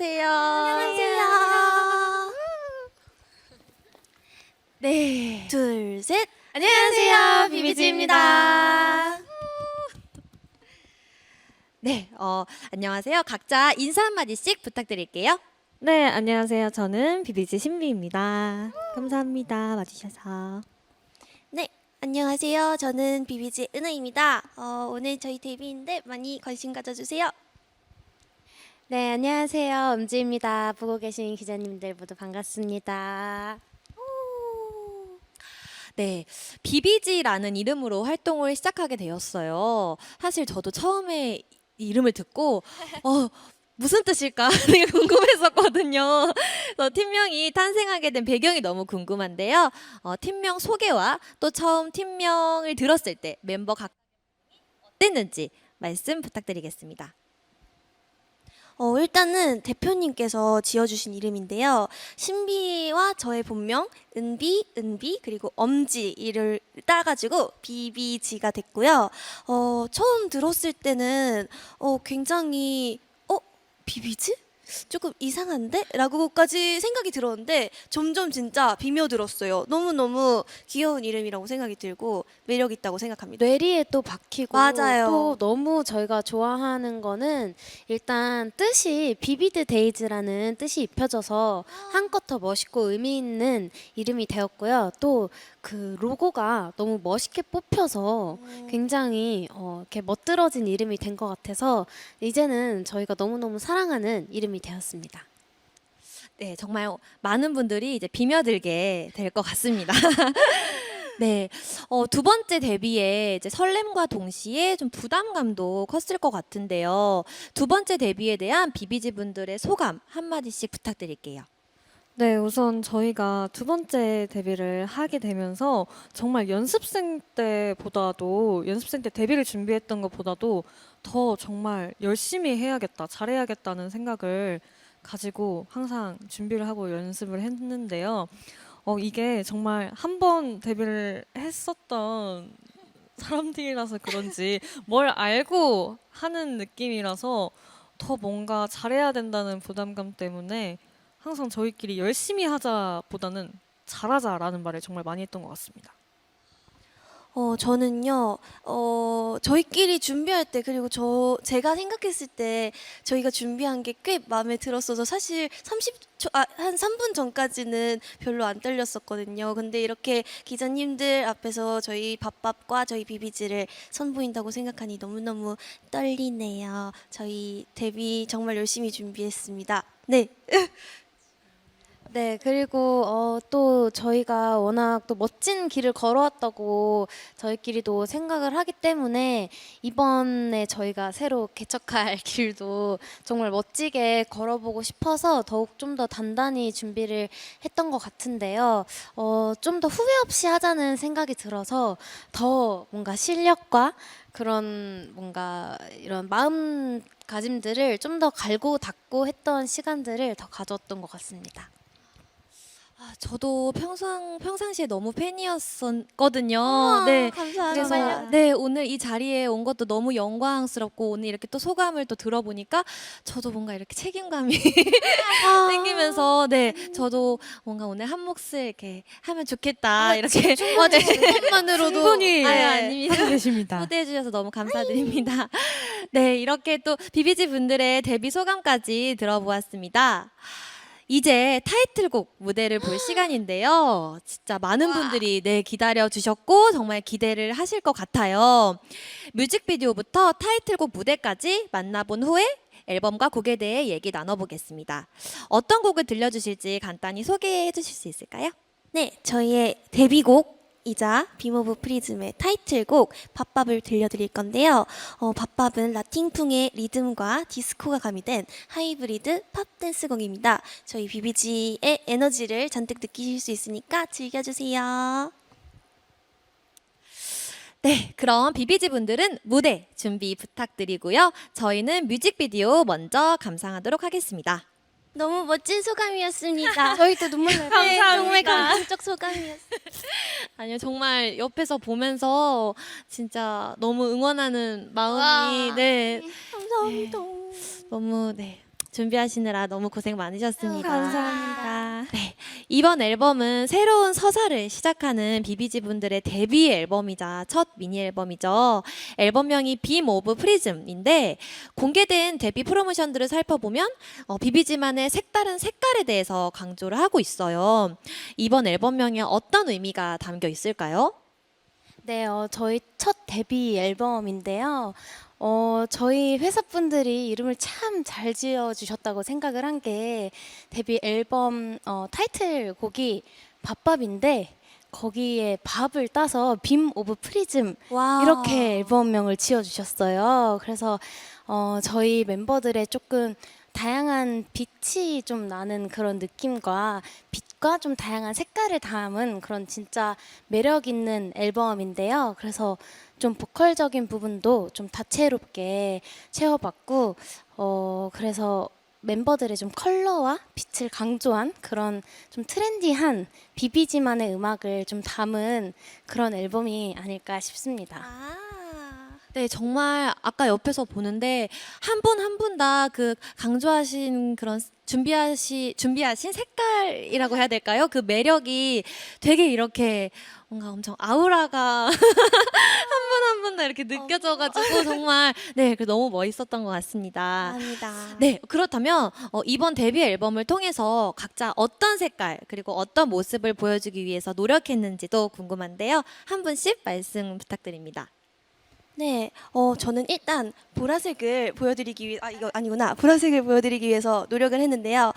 안녕하세요. 안녕하세요. 네. 둘, 셋. 안녕하세요. 비비지입니다. 네, 안녕하세요. 각자 인사 한마디씩 부탁드릴게요. 네, 안녕하세요. 저는 비비지 신비입니다. 감사합니다. 와주셔서. 네, 안녕하세요. 저는 비비지 은하입니다. 오늘 저희 데뷔인데 많이 관심 가져주세요. 네, 안녕하세요. 음지입니다. 보고 계신 기자님들 모두 반갑습니다. 네, 비비지라는 이름으로 활동을 시작하게 되었어요. 사실 저도 처음에 이 이름을 듣고 무슨 뜻일까 되게 궁금했었거든요. 그래서 팀명이 탄생하게 된 배경이 너무 궁금한데요. 팀명 소개와 또 처음 팀명을 들었을 때 멤버 각 어땠는지 말씀 부탁드리겠습니다. 일단은 대표님께서 지어주신 이름인데요. 신비와 저의 본명 은비 그리고 엄지 이를 따가지고 비비지가 됐고요. 처음 들었을 때는 굉장히 비비지? 조금 이상한데? 라고까지 생각이 들었는데 점점 진짜 비며들었어요. 너무너무 귀여운 이름이라고 생각이 들고 매력 있다고 생각합니다. 뇌리에 또 박히고 맞아요. 또 너무 저희가 좋아하는 거는 일단 뜻이 비비드 데이즈라는 뜻이 입혀져서 한껏 더 멋있고 의미 있는 이름이 되었고요. 또 그 로고가 너무 멋있게 뽑혀서 굉장히 이렇게 멋들어진 이름이 된 것 같아서 이제는 저희가 너무너무 사랑하는 이름이 되었습니다. 네, 정말 많은 분들이 이제 비며들게 될 것 같습니다. 네, 두 번째 데뷔에 이제 설렘과 동시에 좀 부담감도 컸을 것 같은데요. 두 번째 데뷔에 대한 비비지 분들의 소감 한마디씩 부탁드릴게요. 네, 우선 저희가 두 번째 데뷔를 하게 되면서 정말 연습생 때 데뷔를 준비했던 것보다도 더 정말 열심히 해야겠다, 잘해야겠다는 생각을 가지고 항상 준비를 하고 연습을 했는데요. 이게 정말 한 번 데뷔를 했었던 사람들이라서 그런지 뭘 알고 하는 느낌이라서 더 뭔가 잘해야 된다는 부담감 때문에 항상 저희끼리 열심히 하자보다는 잘하자라는 말을 정말 많이 했던 것 같습니다. 저는요, 저희끼리 준비할 때, 그리고 제가 생각했을 때 저희가 준비한 게 꽤 마음에 들었어서 사실 한 3분 전까지는 별로 안 떨렸었거든요. 근데 이렇게 기자님들 앞에서 저희 밥밥과 저희 비비지를 선보인다고 생각하니 너무너무 떨리네요. 저희 데뷔 정말 열심히 준비했습니다. 네. 네, 그리고 또 저희가 워낙 또 멋진 길을 걸어왔다고 저희끼리도 생각을 하기 때문에 이번에 저희가 새로 개척할 길도 정말 멋지게 걸어보고 싶어서 더욱 좀 더 단단히 준비를 했던 것 같은데요. 좀 더 후회 없이 하자는 생각이 들어서 더 뭔가 실력과 그런 뭔가 이런 마음가짐들을 좀 더 갈고 닦고 했던 시간들을 더 가졌던 것 같습니다. 저도 평상시에 너무 팬이었거든요. 네. 감사합니다. 그래서 네, 오늘 이 자리에 온 것도 너무 영광스럽고 오늘 이렇게 또 소감을 또 들어보니까 저도 뭔가 이렇게 책임감이 생기면서 네, 저도 뭔가 오늘 한 몫을 이렇게 하면 좋겠다 이렇게 것만으로도 충분히 아닙니다. 하고 계십니다. 초대해 주셔서 너무 감사드립니다. 네, 이렇게 또 비비지 분들의 데뷔 소감까지 들어보았습니다. 이제 타이틀곡 무대를 볼 시간인데요. 진짜 많은 분들이 네, 기다려 주셨고 정말 기대를 하실 것 같아요. 뮤직비디오부터 타이틀곡 무대까지 만나본 후에 앨범과 곡에 대해 얘기 나눠보겠습니다. 어떤 곡을 들려주실지 간단히 소개해 주실 수 있을까요? 네, 저희의 데뷔곡이자 빔오브 프리즘의 타이틀곡 밥밥을 들려드릴 건데요. 밥밥은 라틴풍의 리듬과 디스코가 가미된 하이브리드 팝 댄스곡입니다. 저희 비비지의 에너지를 잔뜩 느끼실 수 있으니까 즐겨주세요. 네, 그럼 비비지 분들은 무대 준비 부탁드리고요. 저희는 뮤직비디오 먼저 감상하도록 하겠습니다. 너무 멋진 소감이었습니다. 저희도 눈물 날 네, 정말 감동적 소감이었어요. 아니요, 정말 옆에서 보면서 진짜 너무 응원하는 마음이 와. 네, 감사합니다. 너무 네 준비하시느라 너무 고생 많으셨습니다. 감사합니다. 이번 앨범은 새로운 서사를 시작하는 비비지 분들의 데뷔 앨범이자 첫 미니 앨범이죠. 앨범명이 빔 오브 프리즘인데 공개된 데뷔 프로모션들을 살펴보면 비비지만의 색다른 색깔에 대해서 강조를 하고 있어요. 이번 앨범명에 어떤 의미가 담겨 있을까요? 네, 저희 첫 데뷔 앨범인데요. 저희 회사 분들이 이름을 참 잘 지어주셨다고 생각을 한 게 데뷔 앨범 타이틀곡이 밥밥인데 거기에 밥을 따서 빔 오브 프리즘 와. 이렇게 앨범명을 지어주셨어요. 그래서 저희 멤버들의 조금 다양한 빛이 좀 나는 그런 느낌과 빛과 좀 다양한 색깔을 담은 그런 진짜 매력 있는 앨범인데요. 그래서 좀 보컬적인 부분도 좀 다채롭게 채워봤고, 그래서 멤버들의 좀 컬러와 빛을 강조한 그런 좀 트렌디한 비비지만의 음악을 좀 담은 그런 앨범이 아닐까 싶습니다. 네, 정말 아까 옆에서 보는데 한 분 한 분 다 그 강조하신 그런 준비하신 색깔이라고 해야 될까요? 그 매력이 되게 이렇게 뭔가 엄청 아우라가 한 분 한 분 다 이렇게 느껴져가지고 정말 네, 너무 멋있었던 것 같습니다. 감사합니다. 네, 그렇다면 이번 데뷔 앨범을 통해서 각자 어떤 색깔 그리고 어떤 모습을 보여주기 위해서 노력했는지도 궁금한데요. 한 분씩 말씀 부탁드립니다. 네, 저는 일단 보라색을 보여드리기 위해, 이거 아니구나. 보라색을 보여드리기 위해서 노력을 했는데요.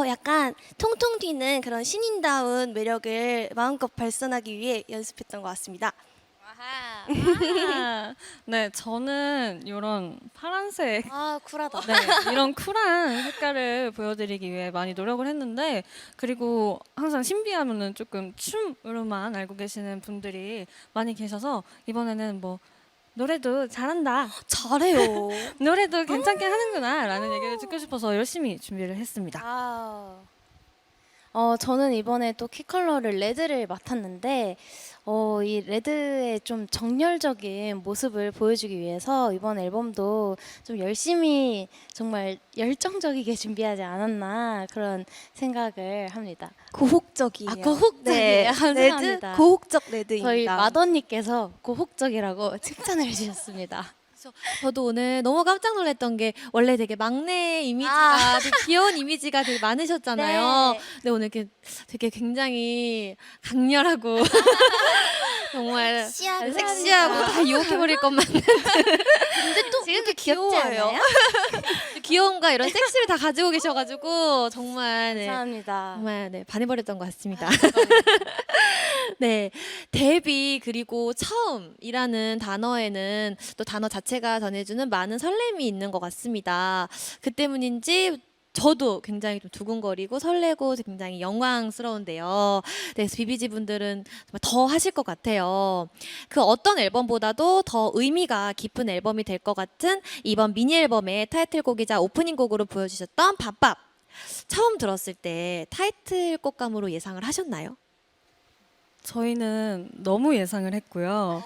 약간 통통 튀는 그런 신인다운 매력을 마음껏 발산하기 위해 연습했던 것 같습니다. 네, 저는 이런 파란색 아, 쿨하다. 네, 이런 쿨한 색깔을 보여드리기 위해 많이 노력을 했는데 그리고 항상 신비하면은 조금 춤으로만 알고 계시는 분들이 많이 계셔서 이번에는 뭐 노래도 잘한다, 잘해요. 노래도 괜찮게 하는구나 라는 얘기를 듣고 싶어서 열심히 준비를 했습니다. 아. 저는 이번에 또 키컬러를 레드를 맡았는데 이 레드의 좀 정열적인 모습을 보여주기 위해서 이번 앨범도 좀 열심히 정말 열정적이게 준비하지 않았나 그런 생각을 합니다. 고혹적이에요. 고혹적이에요. 네, 감사합니다. 레드, 고혹적 레드입니다. 저희 맏언니께서 고혹적이라고 칭찬을 해주셨습니다. 저도 오늘 너무 깜짝 놀랐던 게 원래 되게 막내 이미지가 되게 귀여운 이미지가 되게 많으셨잖아요. 네. 근데 오늘 이렇게 되게 굉장히 강렬하고 정말 섹시하고 섹시하고 다 유혹해버릴 것만 근데 또 지금도 귀엽지 귀여워요. 않아요? 귀여움과 이런 섹시를 다 가지고 계셔가지고 정말 네. 감사합니다. 정말 네, 반해버렸던 것 같습니다. 네, 데뷔 그리고 처음이라는 단어에는 또 단어 자체가 전해주는 많은 설렘이 있는 것 같습니다. 그 때문인지 저도 굉장히 좀 두근거리고 설레고 굉장히 영광스러운데요. 네, 그래서 비비지 분들은 정말 더 하실 것 같아요. 그 어떤 앨범보다도 더 의미가 깊은 앨범이 될 것 같은 이번 미니 앨범의 타이틀곡이자 오프닝 곡으로 보여주셨던 밥밥. 처음 들었을 때 타이틀곡감으로 예상을 하셨나요? 저희는 너무 예상을 했고요.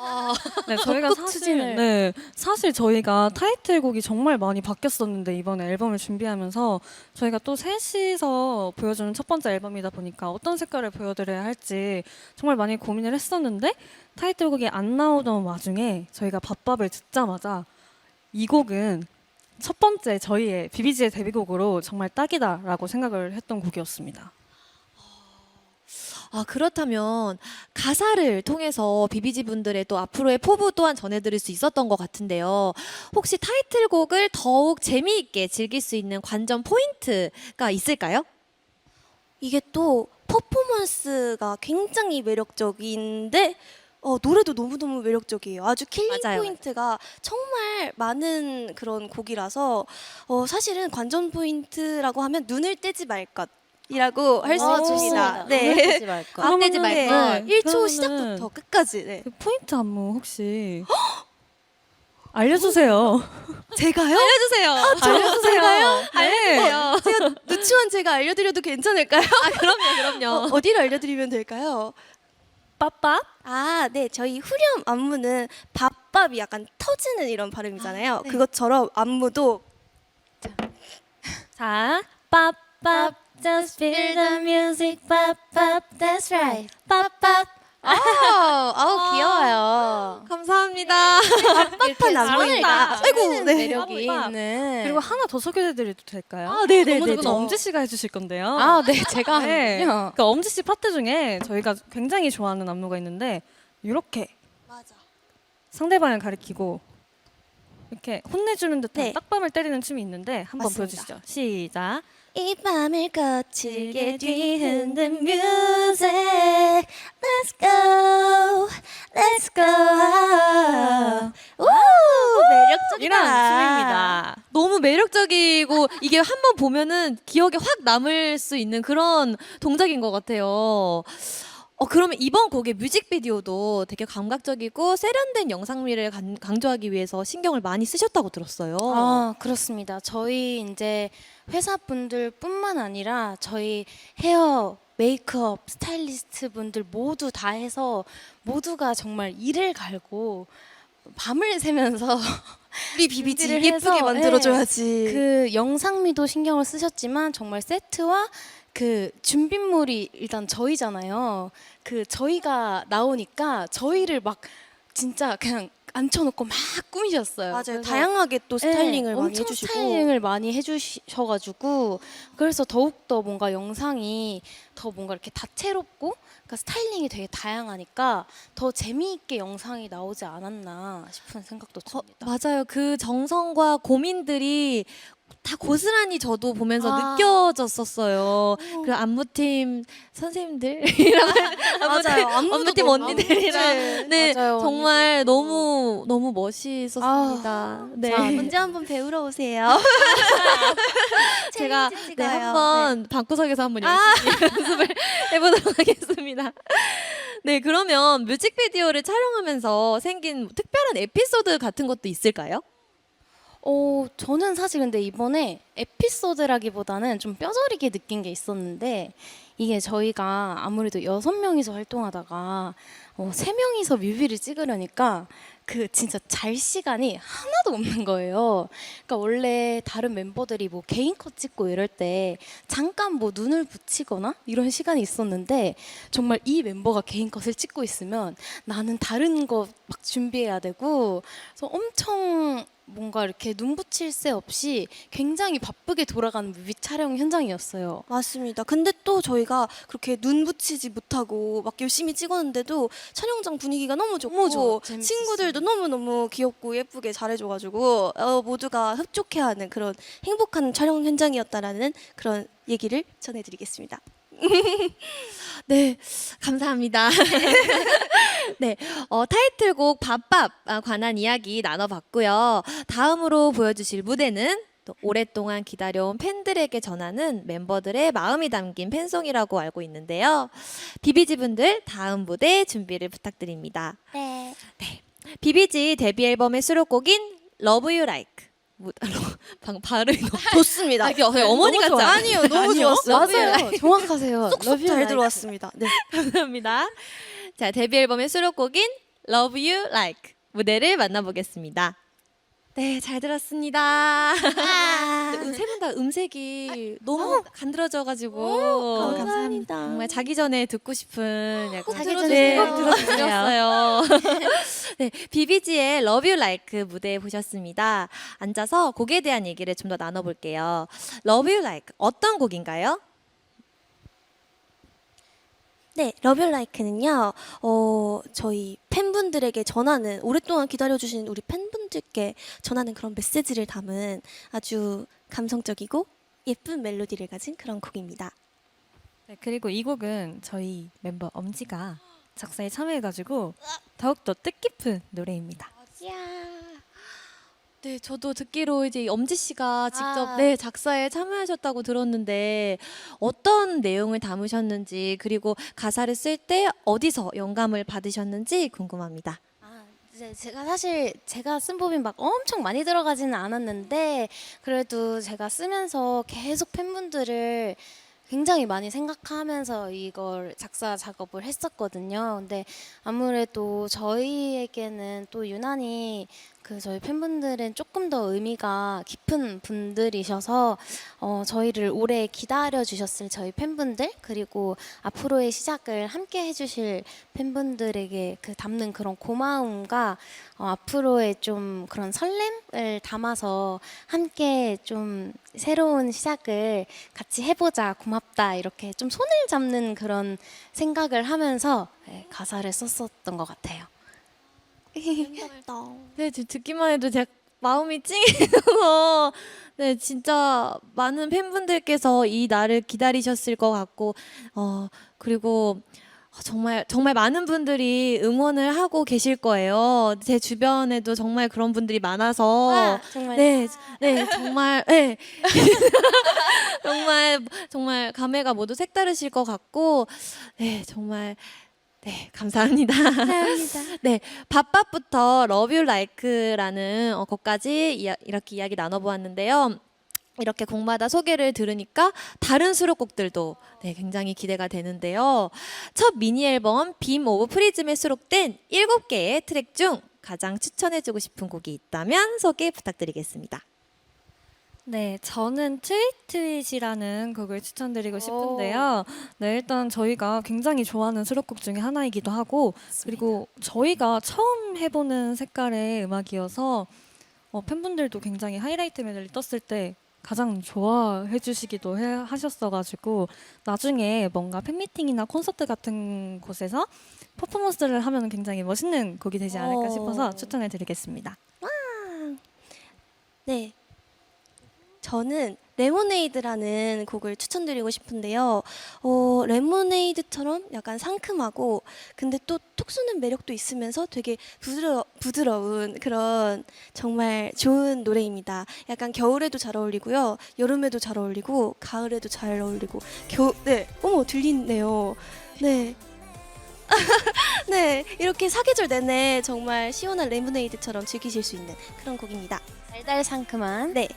네, 저희가 적극 추진을. 사실 저희가 타이틀곡이 정말 많이 바뀌었었는데 이번에 앨범을 준비하면서 저희가 또 셋이서 보여주는 첫 번째 앨범이다 보니까 어떤 색깔을 보여드려야 할지 정말 많이 고민을 했었는데 타이틀곡이 안 나오던 와중에 저희가 밥밥을 듣자마자 이 곡은 첫 번째 저희의 비비지의 데뷔곡으로 정말 딱이다라고 생각을 했던 곡이었습니다. 그렇다면 가사를 통해서 비비지 분들의 또 앞으로의 포부 또한 전해드릴 수 있었던 것 같은데요. 혹시 타이틀곡을 더욱 재미있게 즐길 수 있는 관전 포인트가 있을까요? 이게 또 퍼포먼스가 굉장히 매력적인데 노래도 너무너무 매력적이에요. 아주 킬링 맞아요. 포인트가 정말 많은 그런 곡이라서 사실은 관전 포인트라고 하면 눈을 떼지 말 것이라고 할 수 있습니다. 네. 떼지 말 거. 안 떼지 네. 말걸. 1초 그러면은 시작부터 끝까지. 네. 그 포인트 안무 혹시 알려주세요. 제가요? 알려주세요. 알려주세요. 알려주세요. 제가 누추한 제가 알려드려도 괜찮을까요? 그럼요. 어디를 알려드리면 될까요? 빠빠? 네. 저희 후렴 안무는 밥밥이 약간 터지는 이런 발음이잖아요. 그것처럼 안무도 자, 팝팝 just feel the music 팝팝 that's right 팝팝 아우 귀여워요. 감사합니다. 팝팝한 안무니까. 아이고, 네. 매력이 팝팝. 있는. 그리고 하나 더 소개해드려도 될까요? 아, 네네네. 이건 엄지 씨가 해주실 건데요. 아, 네, 제가 네. 하는군요. 그러니까 엄지 씨 파트 중에 저희가 굉장히 좋아하는 안무가 있는데 이렇게 맞아. 상대방을 가리키고 이렇게 혼내주는 듯한 네. 딱밤을 때리는 춤이 있는데 한번 맞습니다. 보여주시죠. 시작. 이 밤을 거칠게 뒤흔든 music. Let's go, let's go. 오, 매력적이다. 이런 춤입니다. 너무 매력적이고 이게 한 번 보면은 기억에 확 남을 수 있는 그런 동작인 것 같아요. 그러면 이번 곡의 뮤직비디오도 되게 감각적이고 세련된 영상미를 강조하기 위해서 신경을 많이 쓰셨다고 들었어요. 아, 그렇습니다. 저희 이제 회사분들뿐만 아니라 저희 헤어, 메이크업, 스타일리스트 분들 모두 다 해서 모두가 정말 이를 갈고 밤을 새면서 우리 비비지 준비를 예쁘게 해서, 만들어줘야지. 그 영상미도 신경을 쓰셨지만 정말 세트와 그 준비물이 일단 저희잖아요. 그 저희가 나오니까 저희를 막 진짜 그냥 앉혀놓고 막 꾸미셨어요. 맞아요. 그래서 다양하게 또 네, 스타일링을 많이 엄청 해주시고. 스타일링을 많이 해주셔가지고 그래서 더욱더 뭔가 영상이 더 뭔가 이렇게 다채롭고 그러니까 스타일링이 되게 다양하니까 더 재미있게 영상이 나오지 않았나 싶은 생각도 듭니다. 맞아요. 그 정성과 고민들이 다 고스란히 저도 보면서 아. 느껴졌었어요. 그 안무팀 선생님들이랑 맞아요. 안무팀 언니들이랑 네 맞아요, 정말 너무 멋있었습니다. 네. 자, 언제 한번 배우러 오세요. 제가 챌린지 네, 찍어요. 한번 방구석에서 한번 열심히 연습을 해보도록 하겠습니다. 네, 그러면 뮤직비디오를 촬영하면서 생긴 뭐 특별한 에피소드 같은 것도 있을까요? 저는 사실 근데 이번에 에피소드라기보다는 좀 뼈저리게 느낀 게 있었는데 이게 저희가 아무래도 6명이서 활동하다가 3명이서 뮤비를 찍으려니까 그 진짜 잘 시간이 하나도 없는 거예요. 그러니까 원래 다른 멤버들이 뭐 개인 컷 찍고 이럴 때 잠깐 뭐 눈을 붙이거나 이런 시간이 있었는데 정말 이 멤버가 개인 컷을 찍고 있으면 나는 다른 거 막 준비해야 되고 그래서 엄청 뭔가 이렇게 눈 붙일 새 없이 굉장히 바쁘게 돌아가는 뮤비 촬영 현장이었어요. 맞습니다. 근데 또 저희가 그렇게 눈 붙이지 못하고 막 열심히 찍었는데도 촬영장 분위기가 너무 좋고 너무 좋아. 재밌었어요. 친구들도 너무너무 귀엽고 예쁘게 잘해줘가지고 모두가 흡족해하는 그런 행복한 촬영 현장이었다라는 그런 얘기를 전해드리겠습니다. 네, 감사합니다. 네, 타이틀곡 밥밥 관한 이야기 나눠봤고요. 다음으로 보여주실 무대는 또 오랫동안 기다려온 팬들에게 전하는 멤버들의 마음이 담긴 팬송이라고 알고 있는데요. 비비지 분들 다음 무대 준비를 부탁드립니다. 네. 비비지 데뷔 앨범의 수록곡인 Love You Like. 방금 발음이 너무 좋습니다. 어머니 같지 않아요? 아니요, 너무 좋았어요. 맞아요. 정확하세요. 쏙쏙 잘 들어왔습니다. 네. 감사합니다. 자, 데뷔 앨범의 수록곡인 Love You Like 무대를 만나보겠습니다. 네, 잘 들었습니다. 세 분 다 음색이 너무 간드러져가지고 감사합니다. 정말 자기 전에 듣고 싶은 약간 자기 네, 전에 들었어요. 네, 비비지의 Love You Like 무대 보셨습니다. 앉아서 곡에 대한 얘기를 좀 더 나눠볼게요. Love You Like 어떤 곡인가요? 네, 러블라이크는요. 저희 팬분들에게 전하는 오랫동안 기다려주신 우리 팬분들께 전하는 그런 메시지를 담은 아주 감성적이고 예쁜 멜로디를 가진 그런 곡입니다. 네, 그리고 이 곡은 저희 멤버 엄지가 작사에 참여해가지고 더욱더 뜻깊은 노래입니다. 네, 저도 듣기로 이제 엄지 씨가 직접 네, 작사에 참여하셨다고 들었는데 어떤 내용을 담으셨는지 그리고 가사를 쓸 때 어디서 영감을 받으셨는지 궁금합니다. 이제 제가 사실 제가 쓴 법이 막 엄청 많이 들어가지는 않았는데 그래도 제가 쓰면서 계속 팬분들을 굉장히 많이 생각하면서 이걸 작사 작업을 했었거든요. 근데 아무래도 저희에게는 또 유난히 그 저희 팬분들은 조금 더 의미가 깊은 분들이셔서 저희를 오래 기다려 주셨을 저희 팬분들 그리고 앞으로의 시작을 함께 해주실 팬분들에게 그 담는 그런 고마움과 앞으로의 좀 그런 설렘을 담아서 함께 좀 새로운 시작을 같이 해보자 고맙다 이렇게 좀 손을 잡는 그런 생각을 하면서 네, 가사를 썼었던 것 같아요. 네, 지금 듣기만 해도 제 마음이 찡해서 네, 진짜 많은 팬분들께서 이 날을 기다리셨을 것 같고 그리고 정말 많은 분들이 응원을 하고 계실 거예요. 제 주변에도 정말 그런 분들이 많아서 정말 네, 정말 네. 정말 감회가 모두 색다르실 것 같고 네, 정말 네, 감사합니다. 감사합니다. 네, 밥밥부터 Love You Like라는 것까지 이렇게 이야기 나눠보았는데요. 이렇게 곡마다 소개를 들으니까 다른 수록곡들도 네, 굉장히 기대가 되는데요. 첫 미니 앨범 빔 오브 프리즘에 수록된 7개의 트랙 중 가장 추천해주고 싶은 곡이 있다면 소개 부탁드리겠습니다. 네, 저는 트윗이라는 곡을 추천드리고 싶은데요. 네, 일단 저희가 굉장히 좋아하는 수록곡 중에 하나이기도 하고, 그리고 저희가 처음 해보는 색깔의 음악이어서 팬분들도 굉장히 하이라이트 메들리 떴을 때 가장 좋아해 주시기도 하셨어가지고 나중에 뭔가 팬미팅이나 콘서트 같은 곳에서 퍼포먼스를 하면 굉장히 멋있는 곡이 되지 않을까 싶어서 추천을 드리겠습니다. 네. 저는 레모네이드라는 곡을 추천드리고 싶은데요. 레모네이드처럼 약간 상큼하고 근데 또 톡 쏘는 매력도 있으면서 되게 부드러운 그런 정말 좋은 노래입니다. 약간 겨울에도 잘 어울리고요. 여름에도 잘 어울리고 가을에도 잘 어울리고 네. 어머 들리네요. 네. 네. 이렇게 사계절 내내 정말 시원한 레모네이드처럼 즐기실 수 있는 그런 곡입니다. 달달 상큼한 네.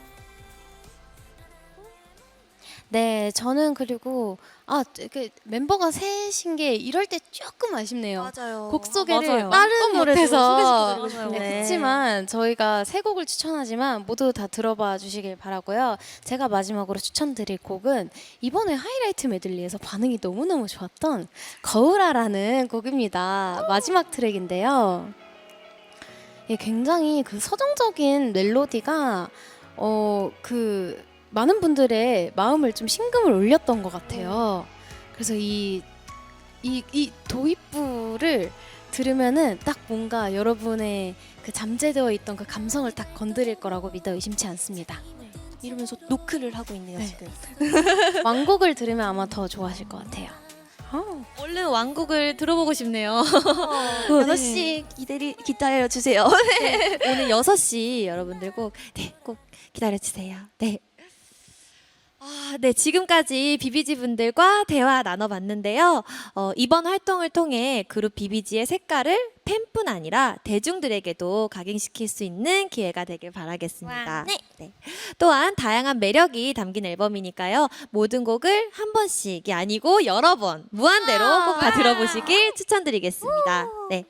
네, 저는 그리고 그 멤버가 셋인 게 이럴 때 조금 아쉽네요. 맞아요. 곡 소개를 맞아요. 빠른 노래도 못해서 소개시켜드리고 싶은데. 네, 그렇지만 저희가 세 곡을 추천하지만 모두 다 들어봐 주시길 바라고요. 제가 마지막으로 추천드릴 곡은 이번에 하이라이트 메들리에서 반응이 너무너무 좋았던 거울아라는 곡입니다. 마지막 트랙인데요. 굉장히 그 서정적인 멜로디가 그 많은 분들의 마음을 좀 심금을 울렸던 것 같아요. 그래서 이 도입부를 들으면은 딱 뭔가 여러분의 그 잠재되어 있던 그 감성을 딱 건드릴 거라고 믿어 의심치 않습니다. 이러면서 노크를 하고 있네요 네. 지금. 완곡을 들으면 아마 더 좋아하실 것 같아요. 얼른 왕곡을 들어보고 싶네요. 6시 기다려 주세요. 오늘 6시 여러분들 꼭 기다려주세요. 네. 네, 지금까지 비비지 분들과 대화 나눠봤는데요. 이번 활동을 통해 그룹 비비지의 색깔을 팬뿐 아니라 대중들에게도 각인시킬 수 있는 기회가 되길 바라겠습니다. 네. 또한 다양한 매력이 담긴 앨범이니까요. 모든 곡을 한 번씩이 아니고 여러 번 무한대로 꼭 다 들어보시길 추천드리겠습니다. 네.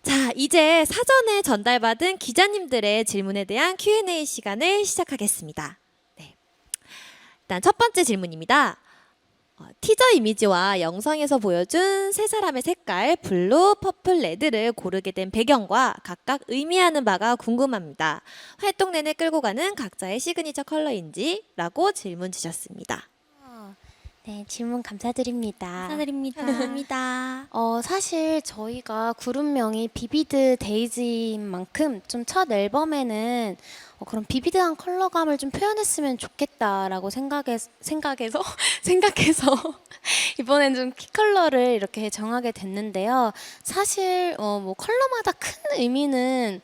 자, 이제 사전에 전달받은 기자님들의 질문에 대한 Q&A 시간을 시작하겠습니다. 네. 일단 첫 번째 질문입니다. 티저 이미지와 영상에서 보여준 세 사람의 색깔 블루, 퍼플, 레드를 고르게 된 배경과 각각 의미하는 바가 궁금합니다. 활동 내내 끌고 가는 각자의 시그니처 컬러인지라고 질문 주셨습니다. 네, 질문 감사드립니다. 감사합니다. 사실 저희가 그룹명이 비비드 데이지인 만큼 좀 첫 앨범에는 그런 비비드한 컬러감을 좀 표현했으면 좋겠다라고 생각해서 이번엔 좀 키 컬러를 이렇게 정하게 됐는데요. 사실 뭐 컬러마다 큰 의미는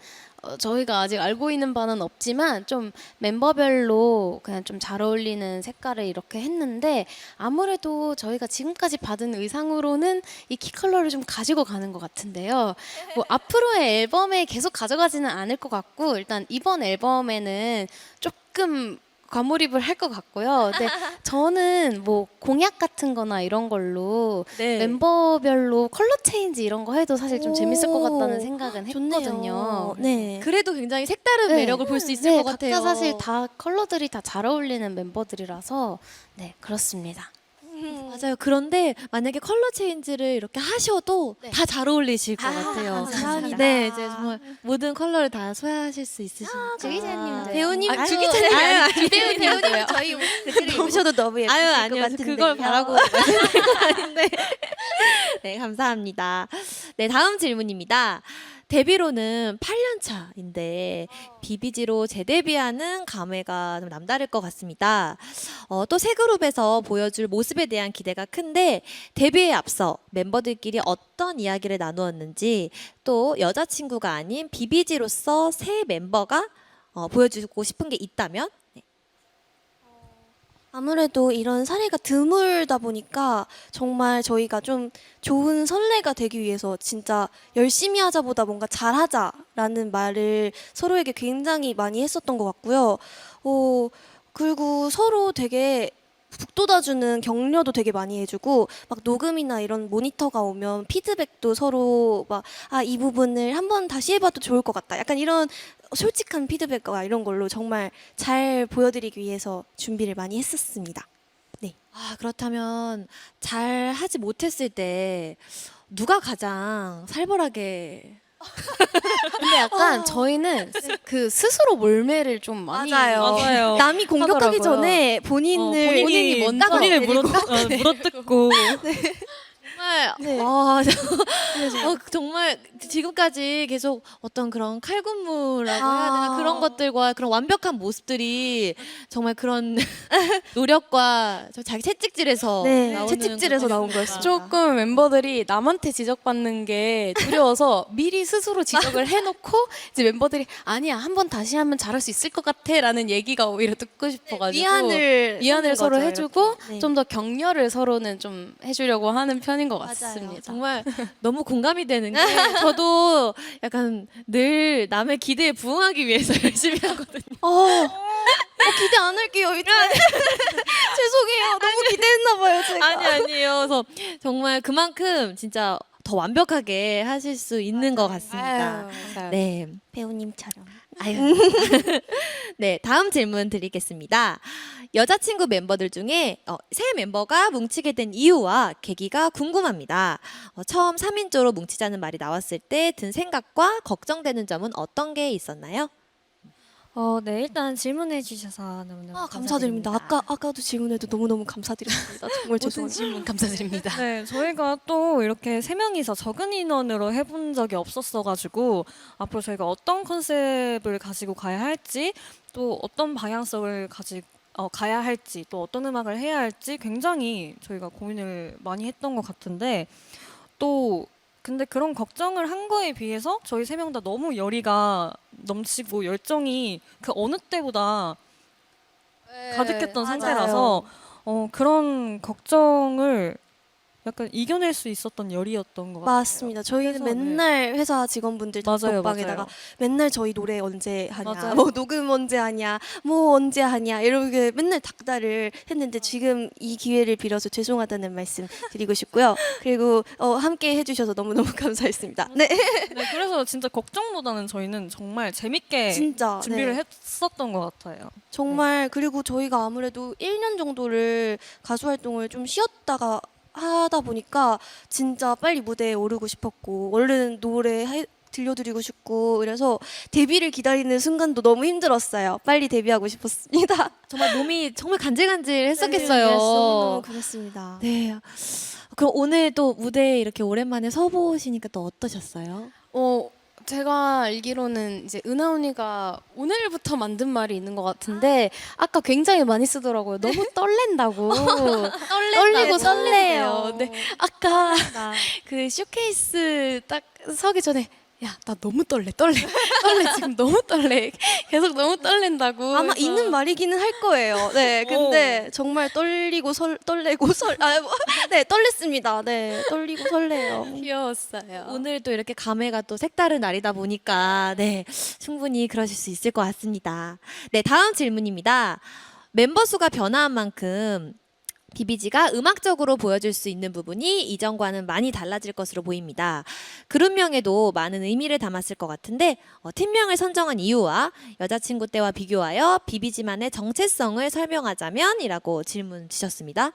저희가 아직 알고 있는 바는 없지만 좀 멤버별로 그냥 좀 잘 어울리는 색깔을 이렇게 했는데 아무래도 저희가 지금까지 받은 의상으로는 이 키 컬러를 좀 가지고 가는 것 같은데요. 뭐 앞으로의 앨범에 계속 가져가지는 않을 것 같고 일단 이번 앨범에는 조금 과몰입을 할 것 같고요. 네, 저는 뭐 공약 같은 거나 이런 걸로 네. 멤버별로 컬러 체인지 이런 거 해도 사실 좀 재밌을 것 같다는 생각은 좋네요. 했거든요. 네. 그래도 굉장히 색다른 네. 매력을 볼 수 있을 네, 것 같아요. 각자 사실 다 컬러들이 다 잘 어울리는 멤버들이라서 네, 그렇습니다. 맞아요. 그런데 만약에 컬러 체인지를 이렇게 하셔도 네. 다 잘 어울리실 것 아, 같아요. 감사합니다. 네, 이제 정말 모든 컬러를 다 소화하실 수 있으시니까. 주기자님, 배우님, 아, 주기자님, 배우님 저희 그대로 입으셔도 너무 예쁘실 아유, 것 아니요. 같은데. 그걸 바라고 말씀드린 건 아닌데. 네, 감사합니다. 네, 다음 질문입니다. 데뷔로는 8년 차인데 비비지로 재데뷔하는 감회가 좀 남다를 것 같습니다. 또 새 그룹에서 보여줄 모습에 대한 기대가 큰데 데뷔에 앞서 멤버들끼리 어떤 이야기를 나누었는지 또 여자친구가 아닌 비비지로서 새 멤버가 보여주고 싶은 게 있다면 네. 아무래도 이런 사례가 드물다 보니까 정말 저희가 좀 좋은 선례가 되기 위해서 진짜 열심히 하자보다 뭔가 잘하자라는 말을 서로에게 굉장히 많이 했었던 것 같고요. 그리고 서로 되게 북돋아주는 격려도 되게 많이 해주고 막 녹음이나 이런 모니터가 오면 피드백도 서로 막 이 부분을 한번 다시 해봐도 좋을 것 같다. 약간 이런 솔직한 피드백과 이런 걸로 정말 잘 보여드리기 위해서 준비를 많이 했었습니다. 그렇다면 잘 하지 못했을 때 누가 가장 살벌하게 근데 약간 저희는 그 스스로 몰매를 좀 많이 맞아요. 남이 공격하기 하더라고요. 전에 본인을 본인이 먼저 본인을 깎아내리고. 물어뜯고 정말 네. 정말 지금까지 계속 어떤 그런 칼군무라고 해야 되나 그런 것들과 그런 완벽한 모습들이 정말 그런 노력과 자기 채찍질에서 네, 나오는 채찍질에서 나온 것들이니까. 거였어요. 조금 멤버들이 남한테 지적받는 게 두려워서 미리 스스로 지적을 해놓고 이제 멤버들이 아니야 한 번 다시 하면 잘할 수 있을 것 같아라는 얘기가 오히려 듣고 싶어가지고 위안을 위안을 하는 서로 거죠, 해주고 이렇게. 네. 좀 더 격려를 서로는 좀 해주려고 하는 편인 것 맞아요. 같습니다. 정말 너무 공감이 되는 게 저도 약간 늘 남의 기대에 부응하기 위해서 열심히 하거든요. 기대 안 할게요. 이제 죄송해요. 너무 기대했나 봐요, 제가. 아니에요. 그래서 정말 그만큼 진짜 더 완벽하게 하실 수 있는 것 같습니다. 맞아요. 네. 배우님처럼. 아유. 네, 다음 질문 드리겠습니다. 여자친구 멤버들 중에 새 멤버가 뭉치게 된 이유와 계기가 궁금합니다. 처음 3인조로 뭉치자는 말이 나왔을 때 든 생각과 걱정되는 점은 어떤 게 있었나요? 네, 일단 질문해 주셔서 너무너무 감사드립니다. 아까도 질문해도 너무너무 감사드립니다. 정말 죄송합니다. 질문 감사드립니다. 네, 저희가 또 이렇게 세 명이서 적은 인원으로 해본 적이 없었어가지고 앞으로 저희가 어떤 컨셉을 가지고 가야 할지 또 어떤 방향성을 가야 할지 또 어떤 음악을 해야 할지 굉장히 저희가 고민을 많이 했던 것 같은데 또 근데 그런 걱정을 한 거에 비해서 저희 세 명 다 너무 열의가 넘치고 열정이 그 어느 때보다 가득했던 맞아요. 상태라서 그런 걱정을 약간 이겨낼 수 있었던 열이었던 것 같아요. 맞습니다. 저희는 그래서, 네. 맨날 회사 직원분들 맞아요, 단톡방에다가 맞아요. 맨날 저희 노래 언제 하냐, 맞아요. 뭐 녹음 언제 하냐, 뭐 언제 하냐 이렇게 맨날 닥달을 했는데 지금 이 기회를 빌어서 죄송하다는 말씀 드리고 싶고요. 그리고 함께 해주셔서 너무너무 감사했습니다. 네, 네, 그래서 진짜 걱정보다는 저희는 정말 재밌게 진짜 준비를 네. 했었던 것 같아요. 정말 그리고 저희가 아무래도 1년 정도를 가수 활동을 좀 쉬었다가 하다 보니까 진짜 빨리 무대에 오르고 싶었고 얼른 들려드리고 싶고 그래서 데뷔를 기다리는 순간도 너무 힘들었어요. 빨리 데뷔하고 싶었습니다. 정말 몸이 정말 네, 간질간질했었겠어요. 너무 그렇습니다. 네. 그럼 오늘 또 무대에 이렇게 오랜만에 서보시니까 또 어떠셨어요? 제가 알기로는 이제 은하 언니가 오늘부터 만든 말이 있는 것 같은데 아까 굉장히 많이 쓰더라고요. 너무 떨린다고. 떨리고 설레요. 네. 아까 그 쇼케이스 딱 서기 전에 야, 나 너무 떨래. 지금 너무 떨래. 계속 너무 떨린다고. 아마 그래서 있는 말이기는 할 거예요. 네, 근데 정말 떨리고 네, 떨렸습니다. 네, 떨리고 설레요. 귀여웠어요. 오늘 또 이렇게 감회가 또 색다른 날이다 보니까 네 충분히 그러실 수 있을 것 같습니다. 네 다음 질문입니다. 멤버 수가 변화한 만큼 비비지가 음악적으로 보여줄 수 있는 부분이 이전과는 많이 달라질 것으로 보입니다. 그룹명에도 많은 의미를 담았을 것 같은데 팀명을 선정한 이유와 여자친구 때와 비교하여 비비지만의 정체성을 설명하자면이라고 질문 주셨습니다.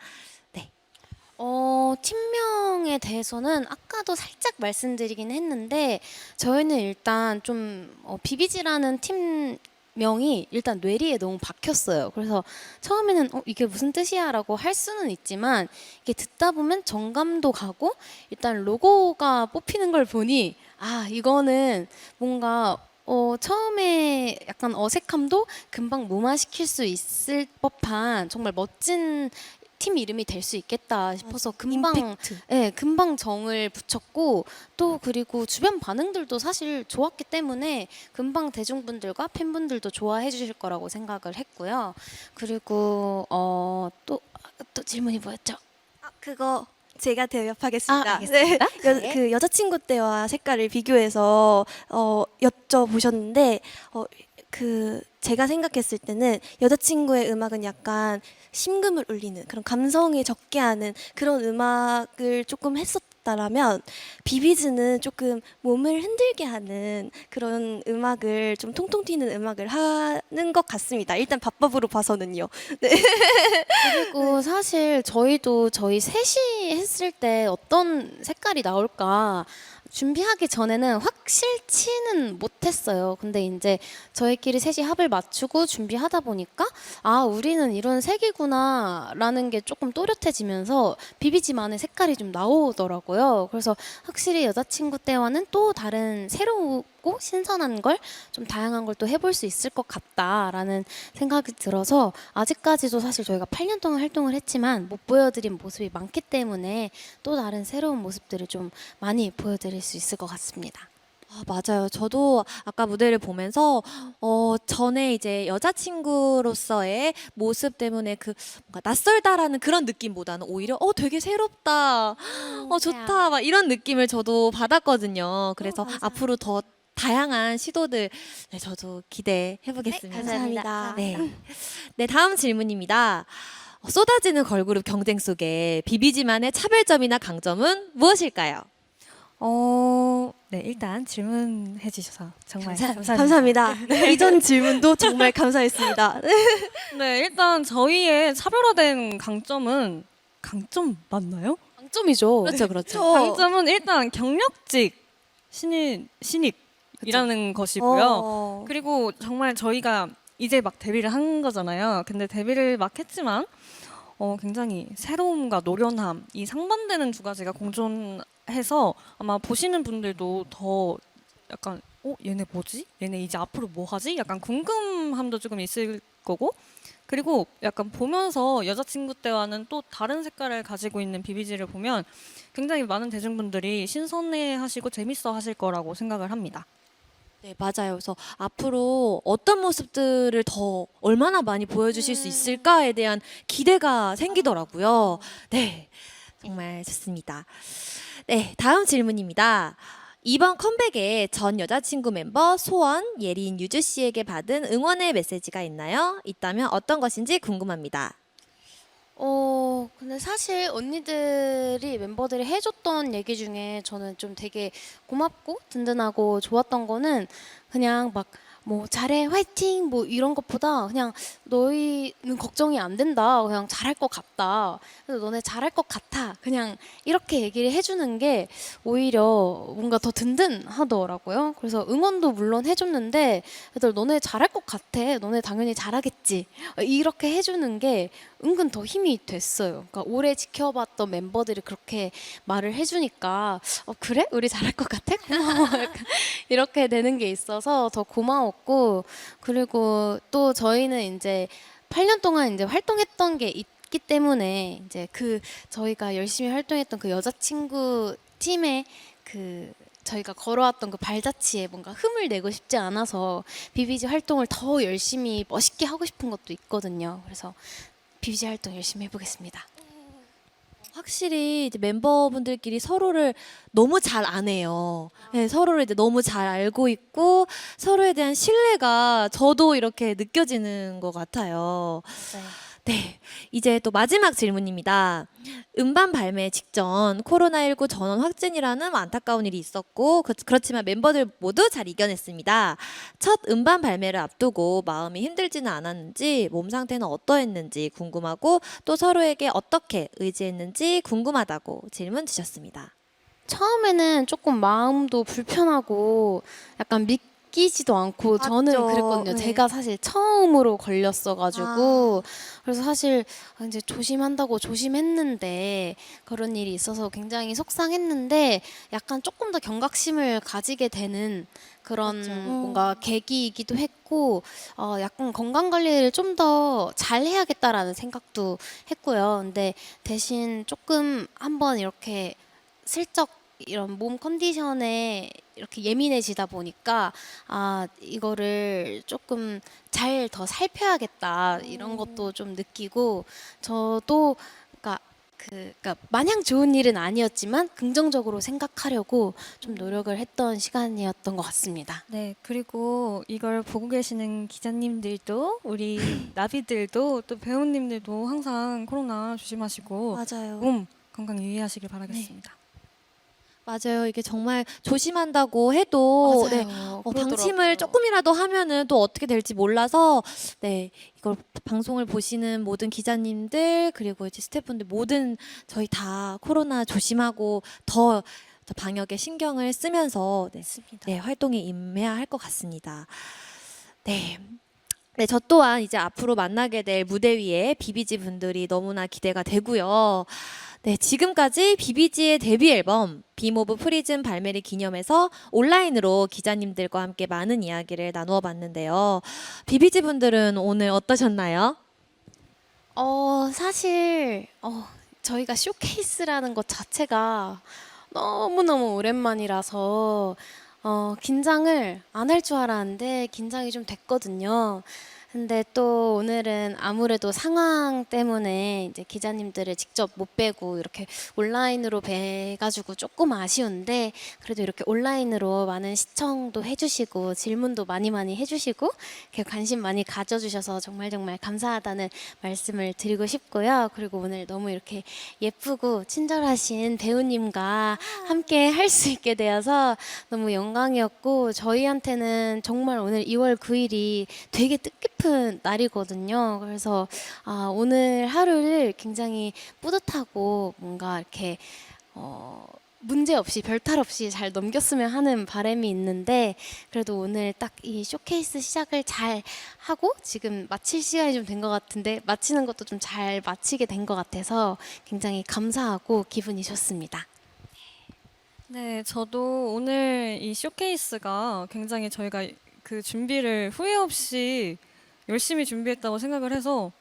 팀명에 대해서는 아까도 살짝 말씀드리긴 했는데 저희는 일단 좀 비비지라는 팀명이 일단 뇌리에 너무 박혔어요. 그래서 처음에는 이게 무슨 뜻이야라고 할 수는 있지만 이게 듣다 보면 정감도 가고 일단 로고가 뽑히는 걸 보니 이거는 뭔가 처음에 약간 어색함도 금방 무마시킬 수 있을 법한 정말 멋진 팀 이름이 될 수 있겠다 싶어서 금방 금방 정을 붙였고 또 그리고 주변 반응들도 사실 좋았기 때문에 금방 대중분들과 팬분들도 좋아해 주실 거라고 생각을 했고요. 그리고 또 질문이 뭐였죠? 그거 제가 대답하겠습니다. 알겠습니다. 네. 그 여자친구 때와 색깔을 비교해서 여쭤보셨는데 그 제가 생각했을 때는 여자친구의 음악은 약간 심금을 울리는 그런 감성에 적게 하는 그런 음악을 조금 했었다라면 비비즈는 조금 몸을 흔들게 하는 그런 음악을 좀 통통 튀는 음악을 하는 것 같습니다. 일단 밥밥으로 봐서는요. 그리고 사실 저희도 저희 셋이 했을 때 어떤 색깔이 나올까 준비하기 전에는 확실치는 못했어요. 근데 이제 저희끼리 셋이 합을 맞추고 준비하다 보니까 우리는 이런 색이구나라는 게 조금 또렷해지면서 비비지만의 색깔이 좀 나오더라고요. 그래서 확실히 여자친구 때와는 또 다른 새롭고 신선한 걸 좀 다양한 걸 또 해볼 수 있을 것 같다라는 생각이 들어서 아직까지도 사실 저희가 8년 동안 활동을 했지만 못 보여드린 모습이 많기 때문에 또 다른 새로운 모습들을 좀 많이 보여드릴 수 있을 것 같습니다. 맞아요. 저도 아까 무대를 보면서 전에 이제 여자친구로서의 모습 때문에 그 뭔가 낯설다라는 그런 느낌보다는 오히려 되게 새롭다, 좋다, 막 이런 느낌을 저도 받았거든요. 그래서 앞으로 더 다양한 시도들 저도 기대해 보겠습니다. 감사합니다. 네, 다음 질문입니다. 쏟아지는 걸그룹 경쟁 속에 비비지만의 차별점이나 강점은 무엇일까요? 네, 일단 질문해 주셔서 정말 감사합니다. 이전 질문도 정말 감사했습니다. 네, 일단 저희의 차별화된 강점은 강점 맞나요? 장점이죠. 그렇죠. 강점은 일단 경력직 신입이라는 것이고요. 그리고 정말 저희가 이제 막 데뷔를 한 거잖아요. 근데 데뷔를 막 했지만 굉장히 새로움과 노련함, 이 상반되는 두 가지가 공존해서 아마 보시는 분들도 더 약간 얘네 뭐지? 얘네 이제 앞으로 뭐 하지? 약간 궁금함도 조금 있을 거고, 그리고 약간 보면서 여자친구 때와는 또 다른 색깔을 가지고 있는 비비지를 보면 굉장히 많은 대중분들이 신선해하시고 재밌어하실 거라고 생각을 합니다. 네, 맞아요. 그래서 앞으로 어떤 모습들을 더 얼마나 많이 보여주실 수 있을까에 대한 기대가 생기더라고요. 네, 정말 좋습니다. 네, 다음 질문입니다. 이번 컴백에 전 여자친구 멤버 소원, 예린, 유주 씨에게 받은 응원의 메시지가 있나요? 있다면 어떤 것인지 궁금합니다. 근데 사실 언니들이 멤버들이 해줬던 얘기 중에 저는 좀 되게 고맙고 든든하고 좋았던 거는 그냥 막 뭐 잘해 화이팅 뭐 이런 것보다 그냥 너희는 걱정이 안 된다 그냥 잘할 것 같다 그래서 너네 잘할 것 같아 그냥 이렇게 얘기를 해주는 게 오히려 뭔가 더 든든하더라고요. 그래서 응원도 물론 해줬는데 애들 너네 잘할 것 같아 너네 당연히 잘하겠지 이렇게 해주는 게 은근 더 힘이 됐어요. 그러니까 오래 지켜봤던 멤버들이 그렇게 말을 해주니까 그래? 우리 잘할 것 같아? 고마워. 약간 이렇게 되는 게 있어서 더 고마웠고 그리고 또 저희는 이제 8년 동안 이제 활동했던 게 있기 때문에 이제 그 저희가 열심히 활동했던 그 여자친구 팀의 그 저희가 걸어왔던 그 발자취에 뭔가 흠을 내고 싶지 않아서 비비지 활동을 더 열심히 멋있게 하고 싶은 것도 있거든요. 그래서 비비지 활동 열심히 해보겠습니다. 확실히 이제 멤버분들끼리 서로를 너무 잘 아네요. 네, 서로를 이제 너무 잘 알고 있고 서로에 대한 신뢰가 저도 이렇게 느껴지는 것 같아요. 네, 이제 또 마지막 질문입니다. 음반 발매 직전 코로나19 전원 확진이라는 안타까운 일이 있었고 그렇지만 멤버들 모두 잘 이겨냈습니다. 첫 음반 발매를 앞두고 마음이 힘들지는 않았는지 몸 상태는 어떠했는지 궁금하고 또 서로에게 어떻게 의지했는지 궁금하다고 질문 주셨습니다. 처음에는 조금 마음도 불편하고 약간 믿기지도 않고 저는 맞죠. 그랬거든요. 네. 제가 사실 처음으로 걸렸어가지고 그래서 사실 이제 조심한다고 조심했는데 그런 일이 있어서 굉장히 속상했는데 약간 조금 더 경각심을 가지게 되는 그런 맞죠. 뭔가 계기이기도 했고 약간 건강 관리를 좀 더 잘해야겠다라는 생각도 했고요. 근데 대신 조금 한번 이렇게 슬쩍 이런 몸 컨디션에 이렇게 예민해지다 보니까 이거를 조금 잘 더 살펴야겠다 이런 것도 좀 느끼고 저도 그러니까 마냥 좋은 일은 아니었지만 긍정적으로 생각하려고 좀 노력을 했던 시간이었던 것 같습니다. 네, 그리고 이걸 보고 계시는 기자님들도 우리 나비들도 또 배우님들도 항상 코로나 조심하시고 맞아요. 몸 건강 유의하시길 바라겠습니다. 맞아요. 이게 정말 조심한다고 해도 네, 방침을 조금이라도 하면은 또 어떻게 될지 몰라서 네 이걸 방송을 보시는 모든 기자님들 그리고 이제 스태프분들 모든 저희 다 코로나 조심하고 더 방역에 신경을 쓰면서 네, 활동에 임해야 할 것 같습니다. 네. 네, 저 또한 이제 앞으로 만나게 될 무대 위에 비비지 분들이 너무나 기대가 되고요. 네, 지금까지 비비지의 데뷔 앨범 빔 오브 프리즌 발매를 기념해서 온라인으로 기자님들과 함께 많은 이야기를 나누어 봤는데요. 비비지 분들은 오늘 어떠셨나요? 사실 저희가 쇼케이스라는 것 자체가 너무너무 오랜만이라서 긴장을 안 할 줄 알았는데 긴장이 좀 됐거든요. 근데 또 오늘은 아무래도 상황 때문에 이제 기자님들을 직접 못 뵈고 이렇게 온라인으로 뵈가지고 조금 아쉬운데 그래도 이렇게 온라인으로 많은 시청도 해주시고 질문도 많이 해주시고 이렇게 관심 많이 가져주셔서 정말 정말 감사하다는 말씀을 드리고 싶고요. 그리고 오늘 너무 이렇게 예쁘고 친절하신 배우님과 함께 할 수 있게 되어서 너무 영광이었고 저희한테는 정말 오늘 2월 9일이 되게 뜻깊은 날이거든요. 그래서 오늘 하루를 굉장히 뿌듯하고 뭔가 이렇게 문제 없이 별탈 없이 잘 넘겼으면 하는 바람이 있는데 그래도 오늘 딱 이 쇼케이스 시작을 잘 하고 지금 마칠 시간이 좀 된 것 같은데 마치는 것도 좀 잘 마치게 된 것 같아서 굉장히 감사하고 기분이 좋습니다. 네, 저도 오늘 이 쇼케이스가 굉장히 저희가 그 준비를 후회 없이 열심히 준비했다고 생각을 해서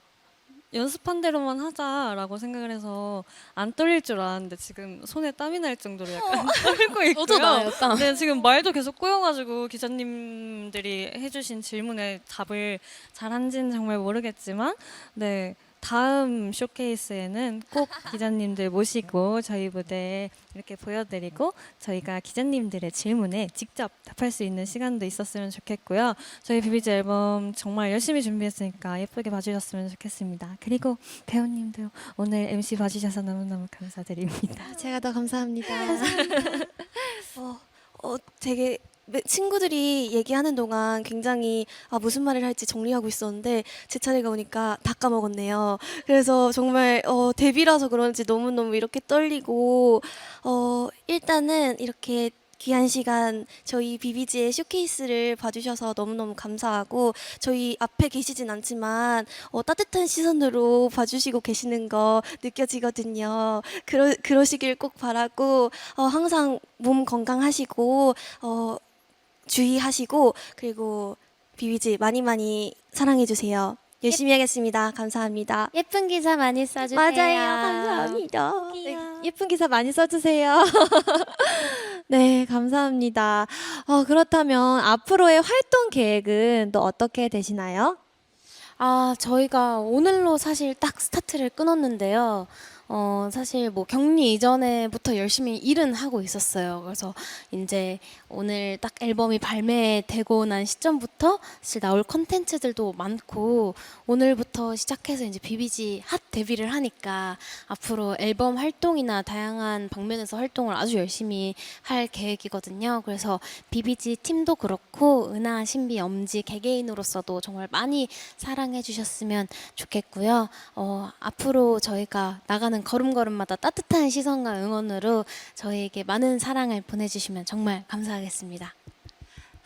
연습한 대로만 하자라고 생각을 해서 안 떨릴 줄 알았는데 지금 손에 땀이 날 정도로 약간 떨고 있고요. 저도 나요, 땀. 네, 지금 말도 계속 꼬여가지고 기자님들이 해주신 질문에 답을 잘한지는 정말 모르겠지만 네. 다음 쇼케이스에는 꼭 기자님들 모시고 저희 무대에 이렇게 보여드리고 저희가 기자님들의 질문에 직접 답할 수 있는 시간도 있었으면 좋겠고요. 저희 비비지 앨범 정말 열심히 준비했으니까 예쁘게 봐주셨으면 좋겠습니다. 그리고 배우님도 오늘 MC 봐주셔서 너무너무 감사드립니다. 제가 더 감사합니다. 되게 친구들이 얘기하는 동안 굉장히 무슨 말을 할지 정리하고 있었는데 제 차례가 오니까 다 까먹었네요. 그래서 정말 데뷔라서 그런지 너무너무 이렇게 떨리고 일단은 이렇게 귀한 시간 저희 비비지의 쇼케이스를 봐주셔서 너무너무 감사하고 저희 앞에 계시진 않지만 따뜻한 시선으로 봐주시고 계시는 거 느껴지거든요. 그러시길 꼭 바라고 항상 몸 건강하시고 주의하시고 그리고 비비지 많이 사랑해주세요. 열심히 하겠습니다. 감사합니다. 예쁜 기사 많이 써주세요. 맞아요. 감사합니다. 네, 예쁜 기사 많이 써주세요. 네, 감사합니다. 그렇다면 앞으로의 활동 계획은 또 어떻게 되시나요? 저희가 오늘로 사실 딱 스타트를 끊었는데요. 사실 뭐 격리 이전에부터 열심히 일은 하고 있었어요. 그래서 이제 오늘 딱 앨범이 발매되고 난 시점부터 사실 나올 컨텐츠들도 많고 오늘부터 시작해서 이제 비비지 핫 데뷔를 하니까 앞으로 앨범 활동이나 다양한 방면에서 활동을 아주 열심히 할 계획이거든요. 그래서 비비지 팀도 그렇고 은하, 신비, 엄지 개개인으로서도 정말 많이 사랑해 주셨으면 좋겠고요. 앞으로 저희가 나가는 걸음걸음마다 따뜻한 시선과 응원으로 저희에게 많은 사랑을 보내주시면 정말 감사하겠습니다.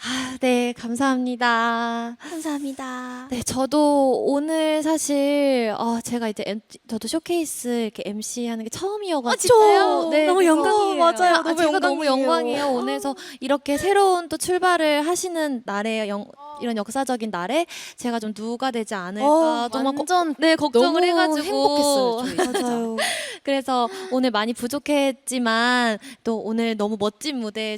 아, 네, 감사합니다. 감사합니다. 네, 저도 오늘 사실 제가 이제 저도 쇼케이스 이렇게 MC 하는 게 처음이어가지고 진짜요? 네, 너무 그래서 영광이에요. 맞아요. 너무 제가 너무 영광이에요. 영광이에요. 오늘서 이렇게 새로운 또 출발을 하시는 날에 이런 역사적인 날에 제가 좀 누가 되지 않을까 정말 완전 네, 걱정을 너무 해가지고 행복했어요. 저희 진짜. 맞아요. 그래서 오늘 많이 부족했지만 또 오늘 너무 멋진 무대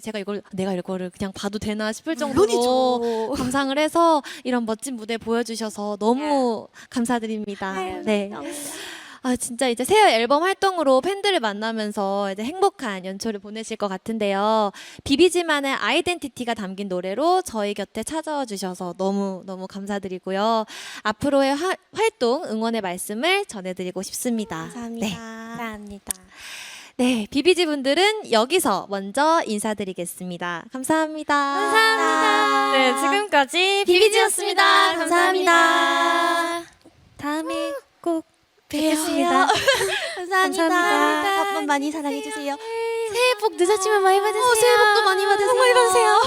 내가 이거를 그냥 봐도 되나 싶을 정도로 물론이죠. 감상을 해서 이런 멋진 무대 보여주셔서 너무 감사드립니다. 네. 아, 진짜 이제 새 앨범 활동으로 팬들을 만나면서 이제 행복한 연초를 보내실 것 같은데요. 비비지만의 아이덴티티가 담긴 노래로 저희 곁에 찾아와 주셔서 너무 감사드리고요. 앞으로의 활동 응원의 말씀을 전해드리고 싶습니다. 감사합니다. 네. 감사합니다. 네, 비비지 분들은 여기서 먼저 인사드리겠습니다. 감사합니다. 감사합니다. 네, 지금까지 비비지였습니다. 감사합니다. 다음에 꼭 뵙겠습니다. 감사합니다. 감사합니다. 앞만 많이 사랑해주세요. 새해 복 늦었지만 많이 받으세요. 새해 복도 많이 받으세요. 많이 받으세요.